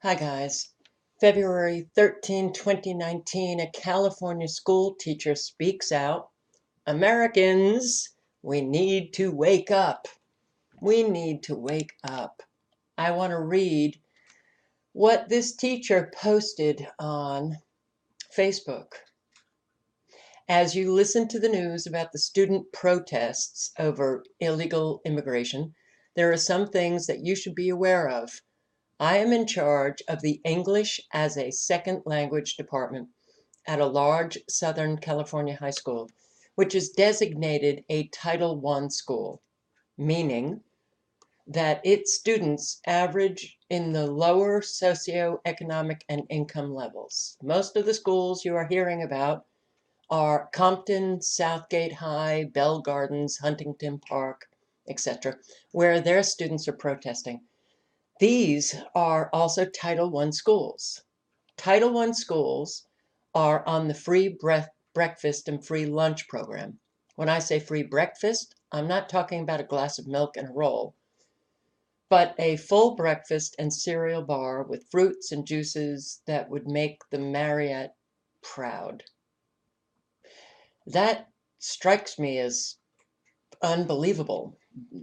Hi guys. February 13, 2019, a California school teacher speaks out. Americans, we need to wake up. We need to wake up. I want to read what this teacher posted on Facebook. As you listen to the news about the student protests over illegal immigration, there are some things that you should be aware of. I am in charge of the English as a Second Language department at a large Southern California high school, which is designated a Title I school, meaning that its students average in the lower socioeconomic and income levels. Most of the schools you are hearing about are Compton, Southgate High, Bell Gardens, Huntington Park, etc., where their students are protesting. These are also Title I schools. Title I schools are on the free breakfast and free lunch program. When I say free breakfast, I'm not talking about a glass of milk and a roll, but a full breakfast and cereal bar with fruits and juices that would make the Marriott proud. That strikes me as unbelievable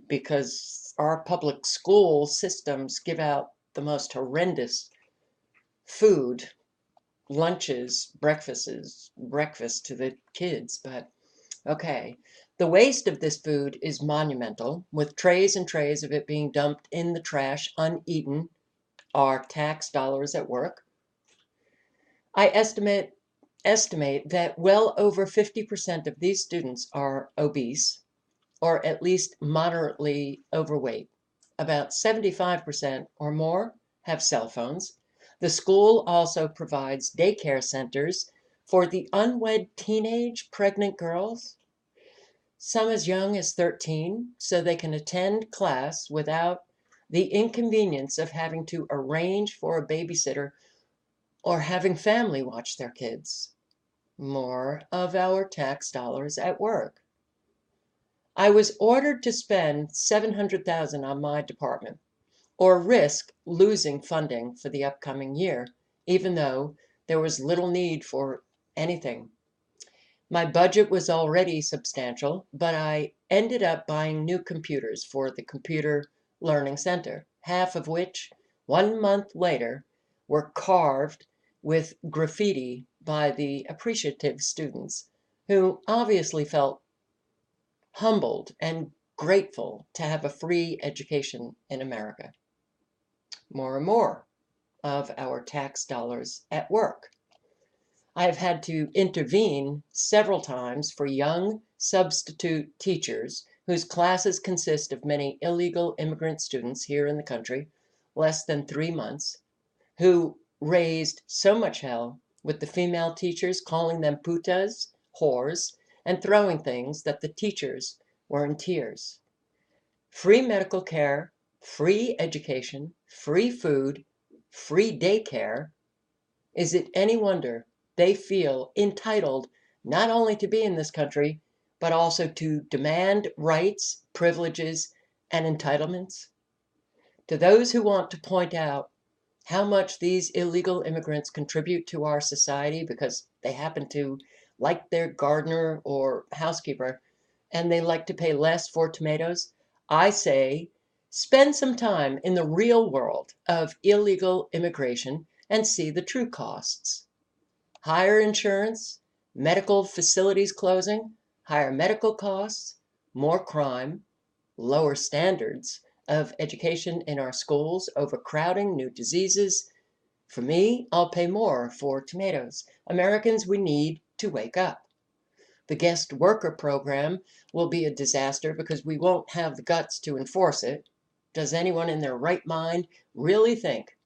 because our public school systems give out the most horrendous food, lunches, breakfast to the kids. But okay, the waste of this food is monumental, with trays and trays of it being dumped in the trash uneaten. Our tax dollars at work. I estimate that well over 50% of these students are obese or at least moderately overweight. About 75% or more have cell phones. The school also provides daycare centers for the unwed teenage pregnant girls, some as young as 13, so they can attend class without the inconvenience of having to arrange for a babysitter or having family watch their kids. More of our tax dollars at work. I was ordered to spend $700,000 on my department, or risk losing funding for the upcoming year, even though there was little need for anything. My budget was already substantial, but I ended up buying new computers for the Computer Learning Center, half of which, 1 month later, were carved with graffiti by the appreciative students, who obviously felt humbled and grateful to have a free education in America. More and more of our tax dollars at work. I have had to intervene several times for young substitute teachers whose classes consist of many illegal immigrant students here in the country, less than 3 months, who raised so much hell with the female teachers calling them putas, whores, and throwing things that the teachers were in tears. Free medical care, free education, free food, free daycare. Is it any wonder they feel entitled not only to be in this country, but also to demand rights, privileges, and entitlements? To those who want to point out how much these illegal immigrants contribute to our society because they happen to like their gardener or housekeeper and they like to pay less for tomatoes, I say spend some time in the real world of illegal immigration and see the true costs. Higher insurance, medical facilities closing, higher medical costs, more crime, lower standards of education in our schools, overcrowding, new diseases. For me, I'll pay more for tomatoes. Americans, we need to wake up. The guest worker program will be a disaster because we won't have the guts to enforce it. Does anyone in their right mind really think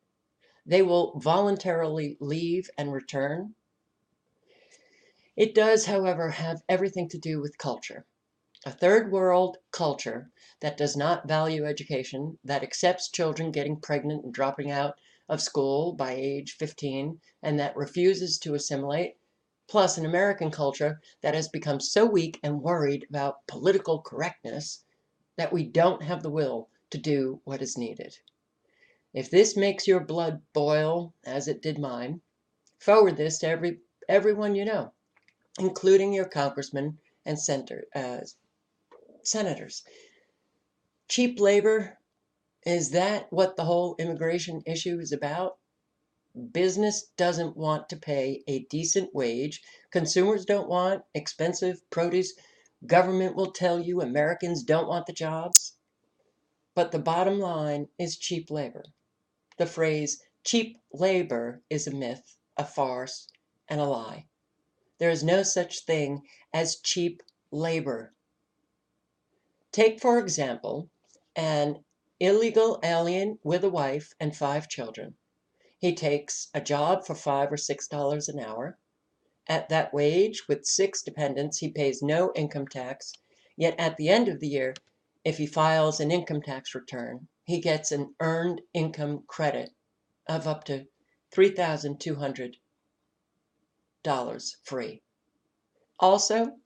they will voluntarily leave and return? It does, however, have everything to do with culture. A third world culture that does not value education, that accepts children getting pregnant and dropping out of school by age 15, and that refuses to assimilate, plus an American culture that has become so weak and worried about political correctness that we don't have the will to do what is needed. If this makes your blood boil, as it did mine, forward this to everyone you know, including your congressmen and senators. Cheap labor, is that what the whole immigration issue is about? Business doesn't want to pay a decent wage. Consumers don't want expensive produce. Government will tell you Americans don't want the jobs. But the bottom line is cheap labor. The phrase cheap labor is a myth, a farce, and a lie. There is no such thing as cheap labor. Take, for example, an illegal alien with a wife and 5 children. He takes a job for $5 or $6 an hour. At that wage, with 6 dependents, he pays no income tax. Yet at the end of the year, if he files an income tax return, he gets an earned income credit of up to $3,200 free. Also,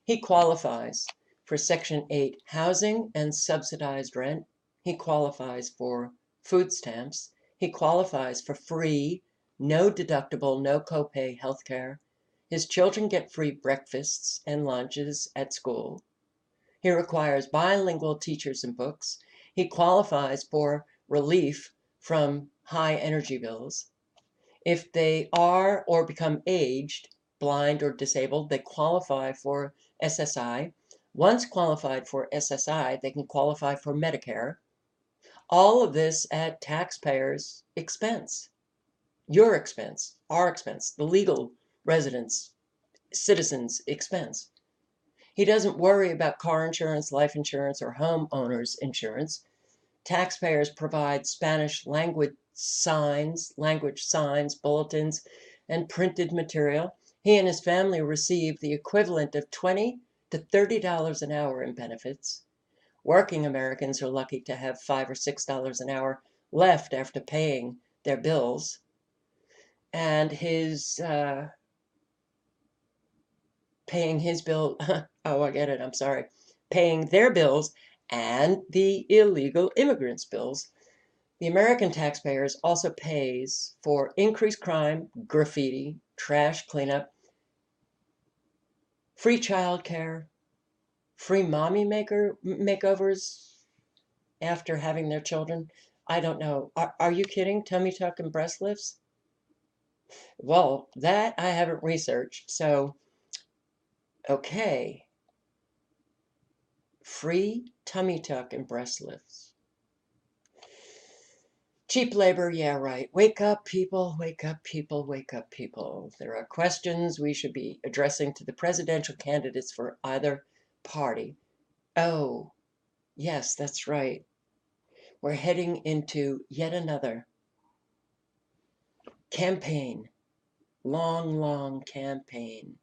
he qualifies for Section 8 housing and subsidized rent. He qualifies for food stamps. He qualifies for free, no deductible, no copay health care. His children get free breakfasts and lunches at school. He requires bilingual teachers and books. He qualifies for relief from high energy bills. If they are or become aged, blind, or disabled, they qualify for SSI. Once qualified for SSI, they can qualify for Medicare. All of this at taxpayers' expense. Your expense, our expense, the legal residents, citizens' expense. He doesn't worry about car insurance, life insurance, or homeowners insurance. Taxpayers provide Spanish language signs, bulletins, and printed material. He and his family receive the equivalent of $20 to $30 an hour in benefits. Working Americans are lucky to have $5 or $6 an hour left after paying their bills. And paying his bill, oh, I get it, I'm sorry, paying their bills and the illegal immigrants' bills. The American taxpayers also pays for increased crime, graffiti, trash cleanup, free childcare, free mommy makeovers after having their children. I don't know. Are you kidding? Tummy tuck and breast lifts? Well, that I haven't researched. So, okay. Free tummy tuck and breast lifts. Cheap labor, yeah, right. Wake up, people, wake up, people, wake up, people. There are questions we should be addressing to the presidential candidates for either party. Oh, yes, that's right. We're heading into yet another campaign, long, long campaign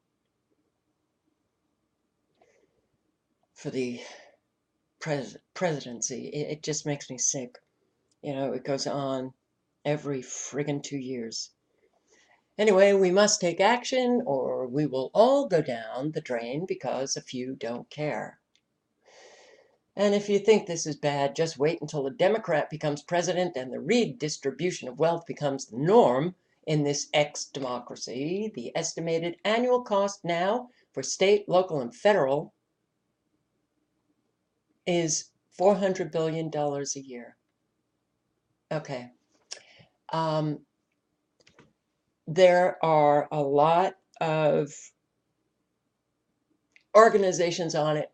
for the presidency. It just makes me sick. You know, it goes on every friggin' 2 years. Anyway, we must take action or we will all go down the drain because a few don't care. And if you think this is bad, just wait until a Democrat becomes president and the redistribution of wealth becomes the norm in this ex-democracy. The estimated annual cost now for state, local, and federal is $400 billion a year. Okay. There are a lot of organizations on it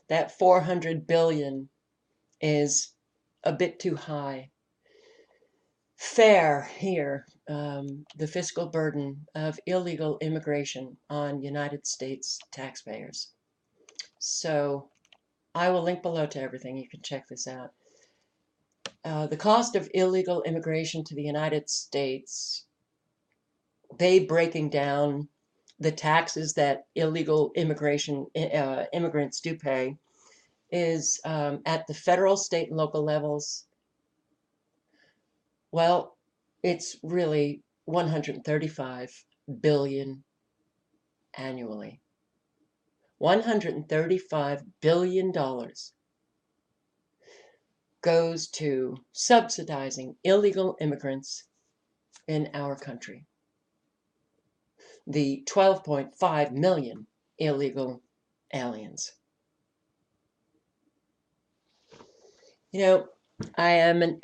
that 400 billion is a bit too high. Fair here, the fiscal burden of illegal immigration on United States taxpayers. So I will link below to everything. You can check this out. The cost of illegal immigration to the United States, they breaking down the taxes that illegal immigrants do pay, is at the federal, state, and local levels. Well, it's really 135 billion annually. $135 billion goes to subsidizing illegal immigrants in our country. The 12.5 million illegal aliens. You know, I am an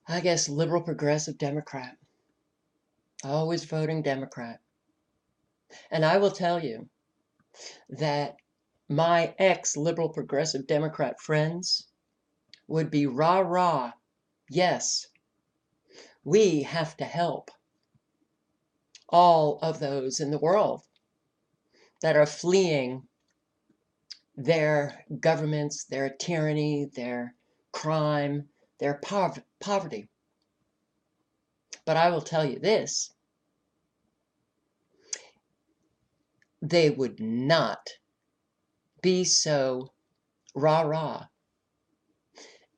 I guess, liberal progressive Democrat, always voting Democrat. And I will tell you that my ex-liberal progressive Democrat friends would be rah rah. Yes, we have to help all of those in the world that are fleeing their governments, their tyranny, their crime, their poverty. But I will tell you this, they would not be so rah-rah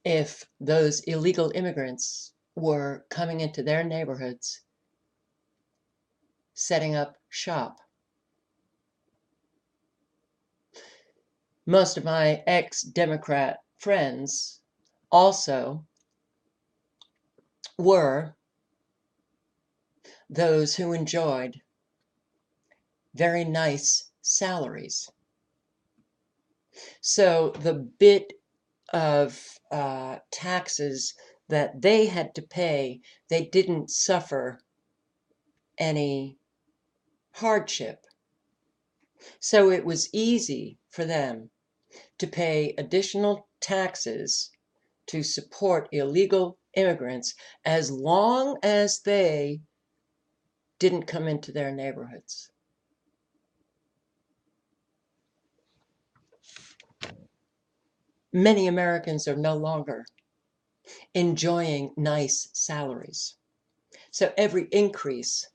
if those illegal immigrants were coming into their neighborhoods, setting up shop. Most of my ex-Democrat friends also were those who enjoyed very nice salaries. So the bit of taxes that they had to pay, they didn't suffer any hardship. So it was easy for them to pay additional taxes to support illegal immigrants as long as they didn't come into their neighborhoods. Many Americans are no longer enjoying nice salaries. So every increase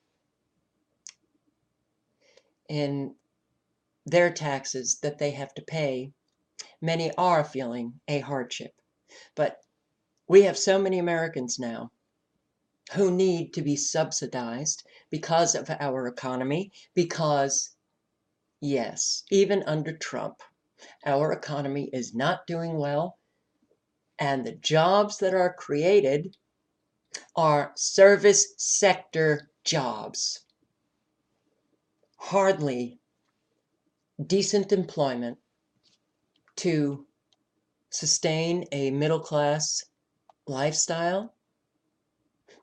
in their taxes that they have to pay, many are feeling a hardship. But we have so many Americans now who need to be subsidized because of our economy, because, yes, even under Trump, our economy is not doing well, and the jobs that are created are service sector jobs. Hardly decent employment to sustain a middle-class lifestyle,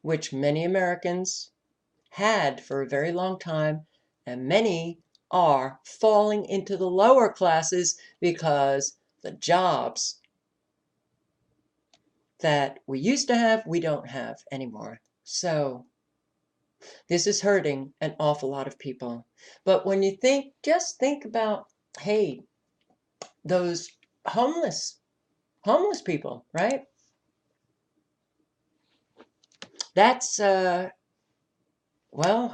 which many Americans had for a very long time, and many are falling into the lower classes because the jobs that we used to have, we don't have anymore. So this is hurting an awful lot of people. But when you just think about, hey, those homeless people, right? That's, well,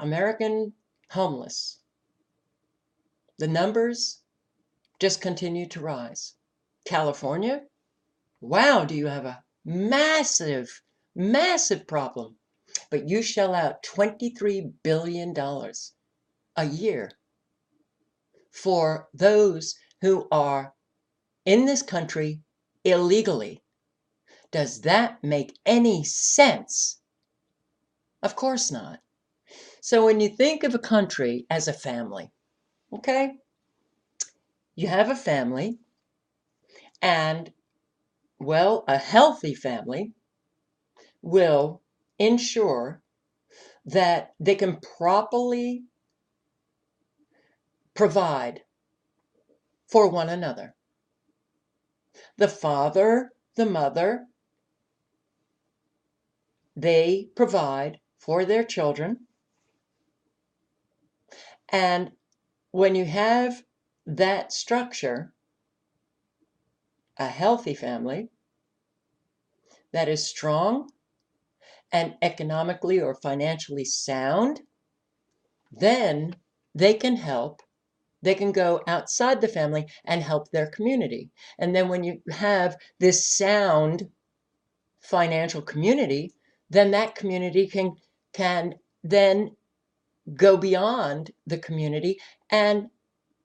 American homeless. The numbers just continue to rise. California, wow, do you have a massive, massive problem. But you shell out $23 billion a year for those who are in this country illegally. Does that make any sense? Of course not. So when you think of a country as a family, okay? You have a family, and, well, a healthy family will ensure that they can properly provide for one another. The father, the mother, they provide for their children. And when you have that structure, a healthy family that is strong and economically or financially sound, then they can help. They can go outside the family and help their community. And then when you have this sound financial community, then that community can then go beyond the community and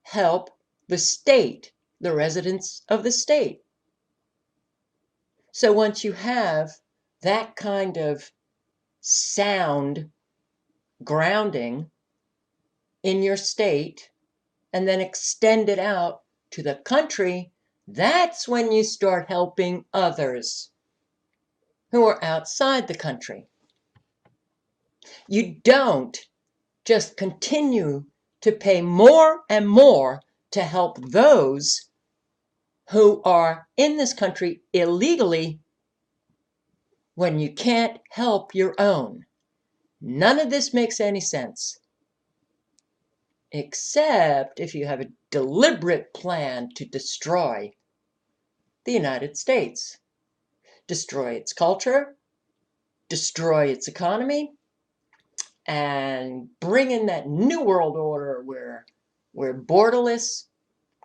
help the state, the residents of the state. So once you have that kind of sound grounding in your state and then extend it out to the country, that's when you start helping others who are outside the country. You don't just continue to pay more and more to help those who are in this country illegally when you can't help your own. None of this makes any sense, except if you have a deliberate plan to destroy the United States, destroy its culture, destroy its economy, and bring in that new world order where we're borderless,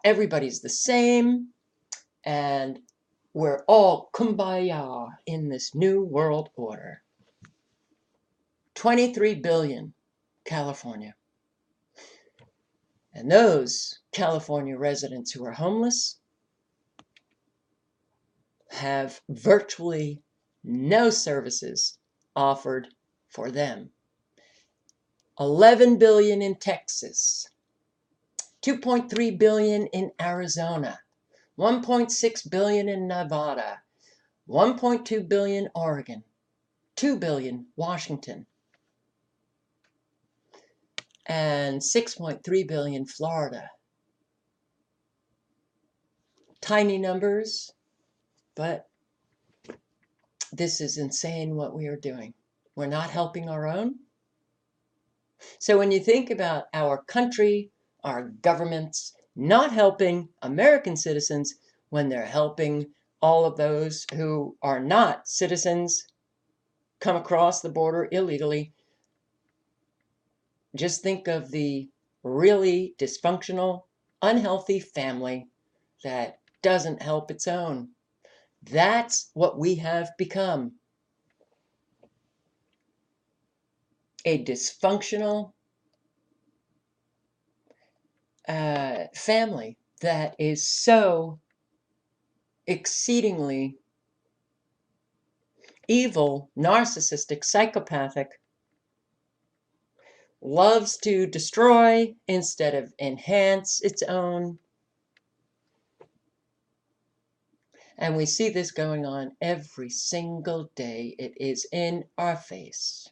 everybody's the same, and we're all kumbaya in this new world order. 23 billion, California. And those California residents who are homeless have virtually no services offered for them. 11 billion in Texas, 2.3 billion in Arizona, 1.6 billion in Nevada, 1.2 billion Oregon, 2 billion Washington, and 6.3 billion Florida. Tiny numbers, but this is insane what we are doing. We're not helping our own. So when you think about our country, our governments not helping American citizens when they're helping all of those who are not citizens come across the border illegally, just think of the really dysfunctional, unhealthy family that doesn't help its own. That's what we have become. A dysfunctional family that is so exceedingly evil, narcissistic, psychopathic, loves to destroy instead of enhance its own. And we see this going on every single day. It is in our face.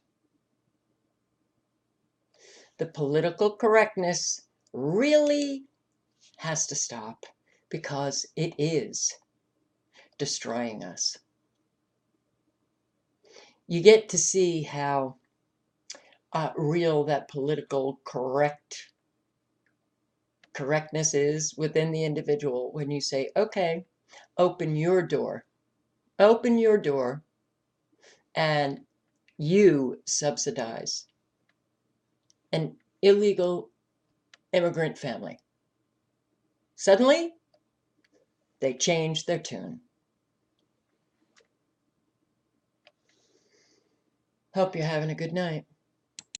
The political correctness really has to stop because it is destroying us. You get to see how real that political correctness is within the individual when you say, okay, open your door, and you subsidize an illegal immigrant family. Suddenly, they change their tune. Hope you're having a good night.